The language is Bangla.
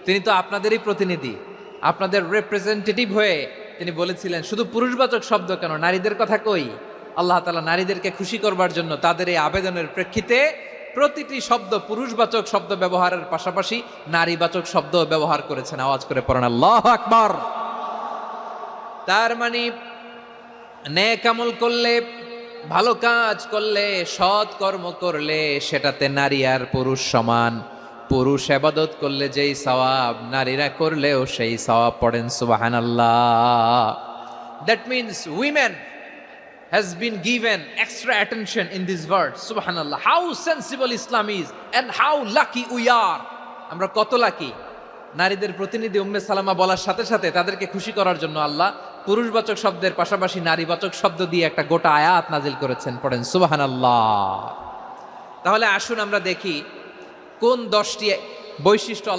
তিনি তো আপনাদেরই প্রতিনিধি, আপনাদের রিপ্রেজেন্টেটিভ হয়ে তিনি বলেছিলেন শুধু পুরুষবাচক শব্দ কেন, নারীদের কথা কই। আল্লাহ তাআলা নারীদেরকে খুশি করবার জন্য তাদের এই আবেদনের প্রেক্ষিতে প্রতিটি শব্দ পুরুষবাচক শব্দ ব্যবহারের পাশাপাশি নারীবাচক শব্দ ব্যবহার করেছেন। আওয়াজ করে পড়েন আল্লাহু আকবার। তার মানে নেক আমল করলে, ভালো কাজ করলে, সৎ কর্ম করলে সেটাতে নারী আর পুরুষ সমান। পুরুষ ইবাদত করলে যেই সওয়াব, নারীরা করলেও সেই সওয়াব। পড়েন সুবহানাল্লাহ। That means women has been given extra attention in this verse. Subhanallah, how sensible Islam is and how lucky we are. আমরা কত লাকি। নারীদের প্রতিনিধি উম্মে সালামা বলার সাথে সাথে তাদেরকে খুশি করার জন্য আল্লাহ পুরুষবাচক শব্দের পাশাপাশি নারীবাচক শব্দ দিয়ে একটা গোটা আয়াত নাজিল করেছেন। পড়েন সুবহানাল্লাহ। তাহলে আসুন আমরা দেখি কোন 10টি বৈশিষ্ট্য আল্লাহ